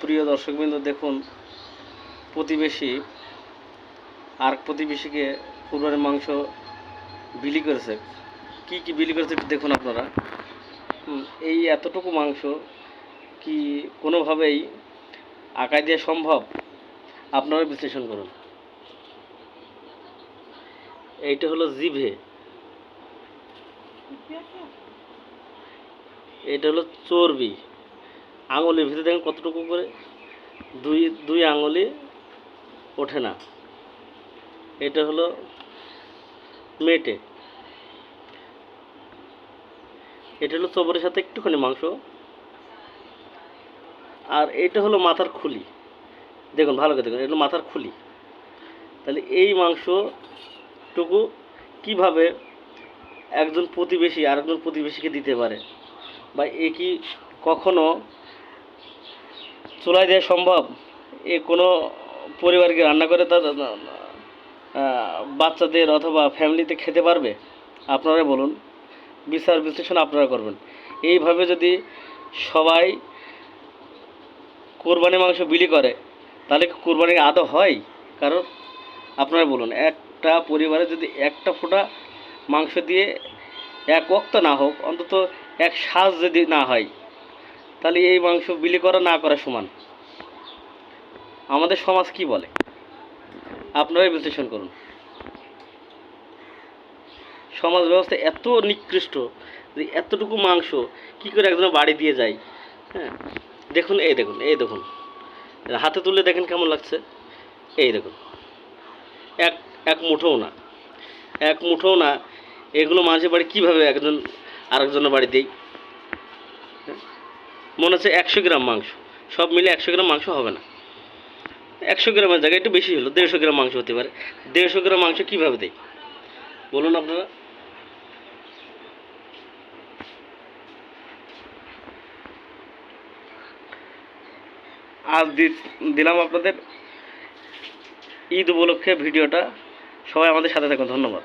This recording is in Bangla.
প্রিয় দর্শকবৃন্দ, দেখুন প্রতিবেশী আর প্রতিবেশীকে কুরবানির মাংস বিলি করেছে। কি কি বিলি করেছে দেখুন আপনারা। এই এতটুকু মাংস কি কোনোভাবেই আঁকায় দেওয়া সম্ভব? আপনারা বিশ্লেষণ করুন। এইটা হলো জিভে, এটা হলো চর্বি। আঙুলের ভিতরে দেখেন কতটুকু করে, দুই আঙুলি ওঠে না। এটা হলো মেটে, এটা হলো চবরের সাথে একটুখানি মাংস। আর এটা হলো মাথার খুলি, দেখুন ভালো করে দেখুন, এটা হলো মাথার খুলি। তাহলে এই মাংসটুকু কিভাবে একজন প্রতিবেশী আরেকজন প্রতিবেশীকে দিতে পারে, বা এ কি কখনো চুলায় দেওয়া সম্ভব? এ কোনো পরিবারকে রান্না করে তার বাচ্চাদের অথবা ফ্যামিলিতে খেতে পারবে? আপনারা বলুন, বিচার বিশ্লেষণ আপনারা করবেন। এইভাবে যদি সবাই কোরবানি মাংস বিলি করে, তাহলে কি কোরবানি আদৌ হয়? কারণ আপনারা বলুন, একটা পরিবারে যদি একটা ফোঁটা মাংস দিয়ে এক ওয়াক্ত না হোক, অন্তত এক শ্বাস যদি না হয়, তাহলে এই মাংস বিলি করা না করা সমান। আমাদের সমাজ কি বলে আপনারাই বিশ্লেষণ করুন। সমাজ ব্যবস্থা এত নিকৃষ্ট যে এতটুকু মাংস কি করে একজনের বাড়ি দিয়ে যায়। হ্যাঁ, দেখুন, এই দেখুন হাতে তুলে দেখেন কেমন লাগছে। এই দেখুন, এক এক মুঠোও না, এক মুঠোও না। এগুলো মানুষের বাড়ি কীভাবে একজন আরেকজনের বাড়ি দেয়? মনে হচ্ছে 100 গ্রাম মাংস, সব মিলে 100 গ্রাম মাংস হবে না। 100 গ্রামের জায়গায় একটু বেশি হলো, 150 গ্রাম মাংস হতে পারে। 150 গ্রাম মাংস কীভাবে দেয় বলুন আপনারা। আজ দিলাম আপনাদের ঈদ উপলক্ষে ভিডিওটা। সবাই আমাদের সাথে থাকুন। ধন্যবাদ।